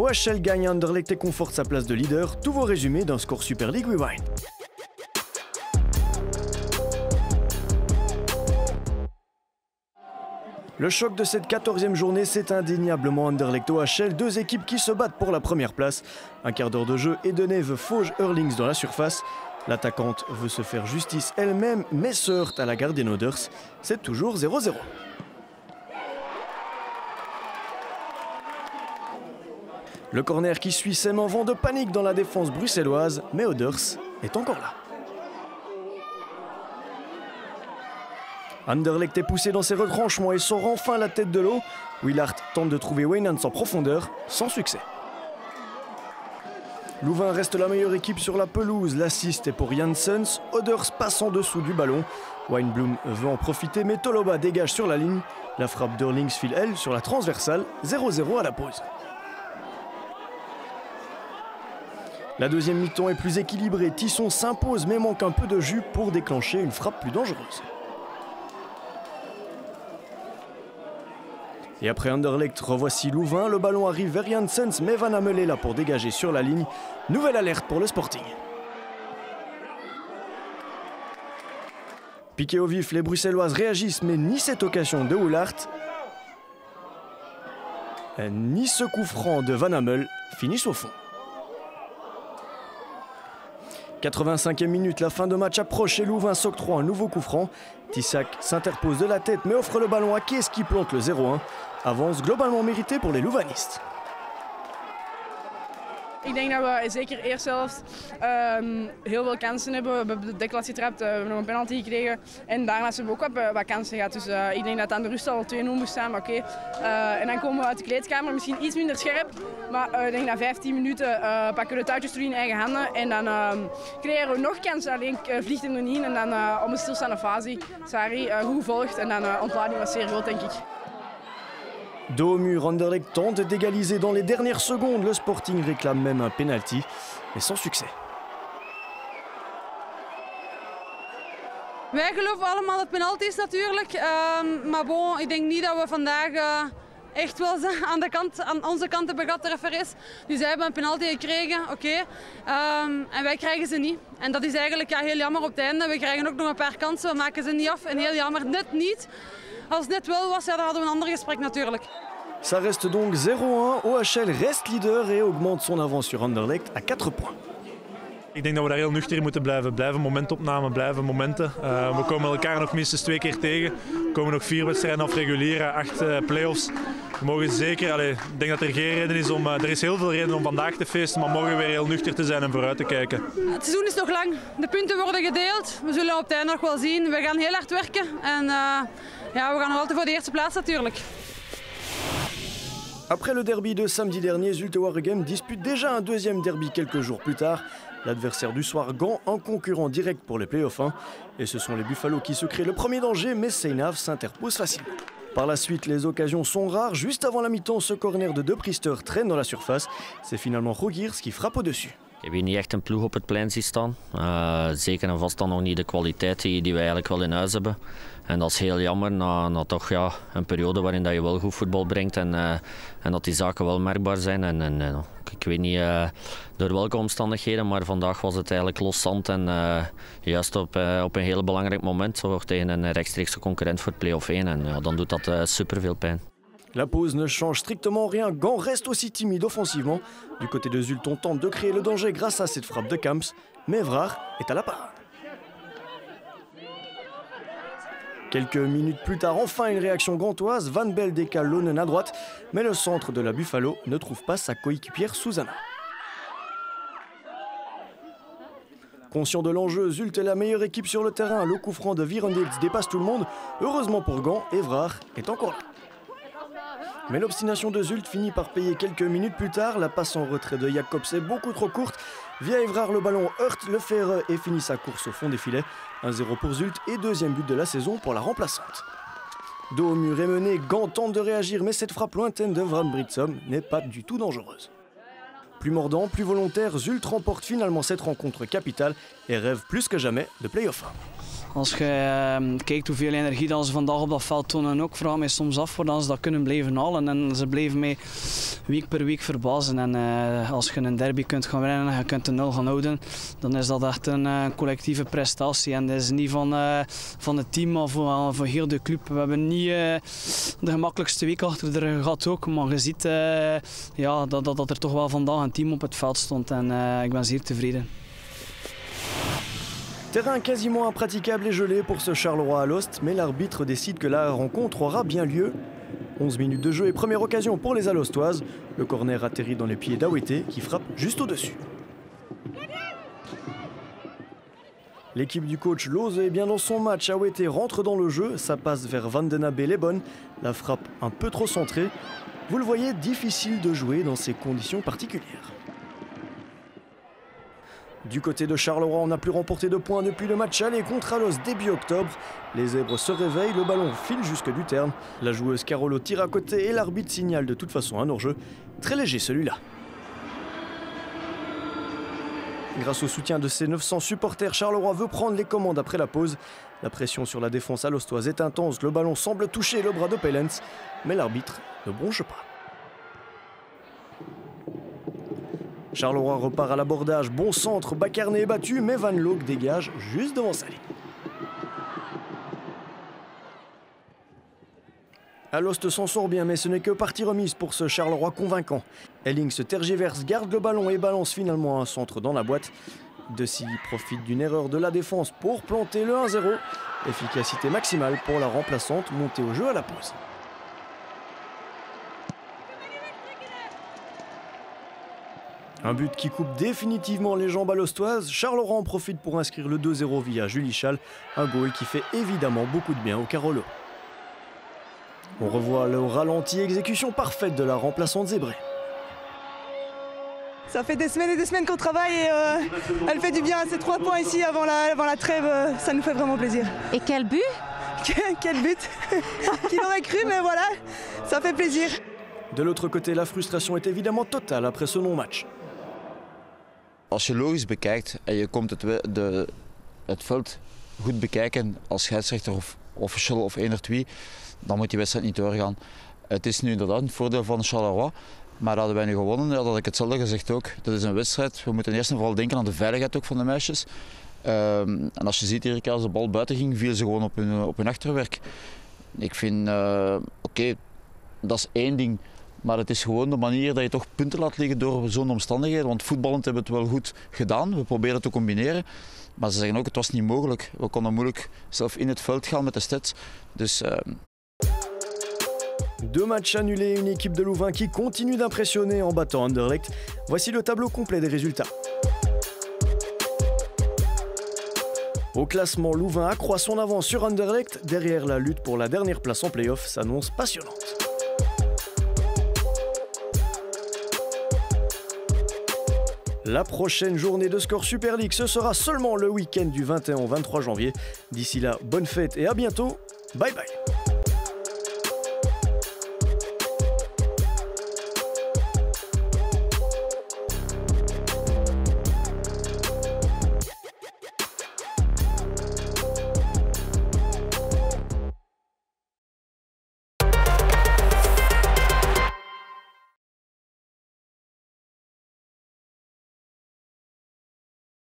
OHL gagne, Anderlecht et conforte sa place de leader. Tous vos résumés d'un score Super League Rewind. Le choc de cette 14e journée, c'est indéniablement Anderlecht-OHL, deux équipes qui se battent pour la première place. Un quart d'heure de jeu et Deneve fauge Hurlings dans la surface. L'attaquante veut se faire justice elle-même, mais se heurte à la Garden Others. C'est toujours 0-0. Le corner qui suit sème un vent de panique dans la défense bruxelloise, mais Others est encore là. Anderlecht est poussé dans ses retranchements et sort enfin la tête de l'eau. Willard tente de trouver Wijnands en profondeur, sans succès. Louvain reste la meilleure équipe sur la pelouse. L'assist est pour Janssens. Others passe en dessous du ballon. Weinblum veut en profiter, mais Toloba dégage sur la ligne. La frappe d'Hurlings file, elle, sur la transversale. 0-0 à la pause. La deuxième mi-temps est plus équilibrée. Tisson s'impose, mais manque un peu de jus pour déclencher une frappe plus dangereuse. Et après Anderlecht, revoici Louvain. Le ballon arrive vers Janssens, mais Van Amel est là pour dégager sur la ligne. Nouvelle alerte pour le Sporting. Piqué au vif, les Bruxelloises réagissent, mais ni cette occasion de Willard, ni ce coup franc de Van Amel finissent au fond. 85e minute, la fin de match approche et Louvain s'octroie un nouveau coup franc. Tissac s'interpose de la tête mais offre le ballon à Kees qui plante le 0-1. Avance globalement mérité pour les Louvanistes. Ik denk dat we zeker eerst zelfs heel veel kansen hebben. We hebben dikwijls getrapt, we hebben nog een penalty gekregen. En daarnaast hebben we ook wat kansen gehad. Dus ik denk dat aan de rust al 2-0 moest staan, maar oké. En dan komen we uit de kleedkamer, misschien iets minder scherp. Maar ik denk dat 15 minuten pakken we de touwtjes terug in eigen handen. En dan creëren we nog kansen, alleen vliegt hem er niet in. En dan om een stilstaande fase, Sarri goed gevolgd. En dan ontlading was zeer groot, denk ik. Dos au mur, Anderlecht tente d'égaliser dans les dernières secondes. Le Sporting réclame même un penalty, mais sans succès. Wij geloven allemaal dat penalty is natuurlijk. Maar bon, ik denk niet dat we vandaag echt wel aan onze kant hebben gehad de referees. Dus zij hebben een penalty gekregen, oké. En wij krijgen ze niet. En dat is eigenlijk heel jammer op het einde. We krijgen ook nog een paar kansen, we maken ze niet af. En heel jammer, net niet. Als het net wel was, dan hadden we een ander gesprek natuurlijk. Ça reste donc 0-1. OHL reste leader et augmente son avance sur Anderlecht à 4 points. Ik denk dat we daar heel nuchter in moeten blijven. Blijven momentopname, blijven momenten. We komen elkaar nog minstens 2 keer tegen. Er komen nog 4 wedstrijden af reguliere, 8 play-offs. We mogen zeker, ik denk dat er geen reden is om, er is heel veel reden om vandaag te feesten, maar mogen weer heel nuchter te zijn en vooruit te kijken. Het seizoen is nog lang. De punten worden gedeeld. We zullen op het einde nog wel zien. We gaan heel hard werken en ja, we gaan nog altijd voor de eerste plaats natuurlijk. Après le derby de samedi dernier, Zulte Waregem dispute déjà un deuxième derby quelques jours plus tard. L'adversaire du soir, Gand, un concurrent direct pour les playoffs 1. Et ce sont les Buffalo qui se créent le premier danger, mais Seinav s'interpose facilement. Par la suite, les occasions sont rares. Juste avant la mi-temps, ce corner de De Priester traîne dans la surface. C'est finalement Rogiers qui frappe au-dessus. Ik heb niet echt een ploeg op het plein zien staan. Zeker en vast dan nog niet de kwaliteit die wij eigenlijk wel in huis hebben. En dat is heel jammer na toch ja, een periode waarin dat je wel goed voetbal brengt en dat die zaken wel merkbaar zijn. En ik weet niet door welke omstandigheden, maar vandaag was het eigenlijk loszand en juist op een heel belangrijk moment zo tegen een rechtstreekse concurrent voor play-off 1. En ja, dan doet dat super veel pijn. La pause ne change strictement rien. Gand reste aussi timide offensivement. Du côté de Zulte, on tente de créer le danger grâce à cette frappe de Kamps. Mais Vrach est à la parade. Quelques minutes plus tard, enfin une réaction gantoise. Van Bel décale Lonen à droite. Mais le centre de la Buffalo ne trouve pas sa coéquipière Susanna. Conscient de l'enjeu, Zulte est la meilleure équipe sur le terrain. Le coup franc de Virendils dépasse tout le monde. Heureusement pour Gand, Vrach est encore là. Mais l'obstination de Zulte finit par payer quelques minutes plus tard. La passe en retrait de Jacobs est beaucoup trop courte. Via Évrard, le ballon heurte le ferreux et finit sa course au fond des filets. 1-0 pour Zulte et deuxième but de la saison pour la remplaçante. Dos au mur et mené, Gand tente de réagir, mais cette frappe lointaine de Van Britsom n'est pas du tout dangereuse. Plus mordant, plus volontaire, Zulte remporte finalement cette rencontre capitale et rêve plus que jamais de play-off 1. Als je kijkt hoeveel energie dat ze vandaag op dat veld tonen, ook vraag mij soms af waar ze dat kunnen blijven halen. En ze blijven mij week per week verbazen. En als je een derby kunt gaan winnen en je kunt de 0 gaan houden, dan is dat echt een collectieve prestatie. En dat is niet van het team, maar voor heel de club. We hebben niet de gemakkelijkste week achter de rug gehad ook, maar je ziet ja, dat er toch wel vandaag een team op het veld stond. En ik ben zeer tevreden. Terrain quasiment impraticable et gelé pour ce Charleroi à Alost, mais l'arbitre décide que la rencontre aura bien lieu. 11 minutes de jeu et première occasion pour les Alostoises. Le corner atterrit dans les pieds d'Awete qui frappe juste au-dessus. L'équipe du coach Lose est bien dans son match. Awete rentre dans le jeu, ça passe vers Vandenabé les bonnes. La frappe un peu trop centrée. Vous le voyez, difficile de jouer dans ces conditions particulières. Du côté de Charleroi, on n'a plus remporté de points depuis le match aller contre Alost début octobre. Les Zèbres se réveillent, le ballon file jusque du terme. La joueuse Carolo tire à côté et l'arbitre signale de toute façon un hors-jeu. Très léger celui-là. Grâce au soutien de ses 900 supporters, Charleroi veut prendre les commandes après la pause. La pression sur la défense alostoise est intense, le ballon semble toucher le bras de Pellens, mais l'arbitre ne bronche pas. Charleroi repart à l'abordage, bon centre, Bacarné est battu, mais Van Loek dégage juste devant sa ligne. Alost s'en sort bien, mais ce n'est que partie remise pour ce Charleroi convaincant. Elling se tergiverse, garde le ballon et balance finalement un centre dans la boîte. De Silly profite d'une erreur de la défense pour planter le 1-0. Efficacité maximale pour la remplaçante montée au jeu à la pause. Un but qui coupe définitivement les jambes alostoises. Charleroi en profite pour inscrire le 2-0 via Julie Schall. Un goal qui fait évidemment beaucoup de bien au Carolo. On revoit le ralenti, exécution parfaite de la remplaçante zébrée. Ça fait des semaines et des semaines qu'on travaille et elle fait du bien. Ces 3 points ici avant la trêve, ça nous fait vraiment plaisir. Et quel but? Quel but? Qui l'aurait cru, mais voilà, ça fait plaisir. De l'autre côté, la frustration est évidemment totale après ce non-match. Als je logisch bekijkt en je komt het veld goed bekijken als scheidsrechter of official of 1 of 2, dan moet die wedstrijd niet doorgaan. Het is nu inderdaad een voordeel van Charleroi, maar hadden wij nu gewonnen, ja, dat had ik hetzelfde gezegd ook. Dat is een wedstrijd, we moeten eerst en vooral denken aan de veiligheid ook van de meisjes. En als je ziet hier, als de bal buiten ging, viel ze gewoon op hun achterwerk. Ik vind, oké, dat is één ding. Maar het is gewoon de manier dat je toch punten laat liggen door zo'n omstandigheden. Want voetballend hebben we het wel goed gedaan. We proberen het te combineren. Maar ze zeggen ook, het was niet mogelijk. We konden moeilijk zelf in het veld gaan met de stats. Dus... 2 matchs annulés, une équipe de Louvain qui continue d'impressionner en battant Anderlecht. Voici le tableau complet des résultats. Au classement, Louvain accroît son avance sur Anderlecht. Derrière, la lutte pour la dernière place en play-off s'annonce passionnante. La prochaine journée de Score Super League, ce sera seulement le week-end du 21 au 23 janvier. D'ici là, bonne fête et à bientôt. Bye bye.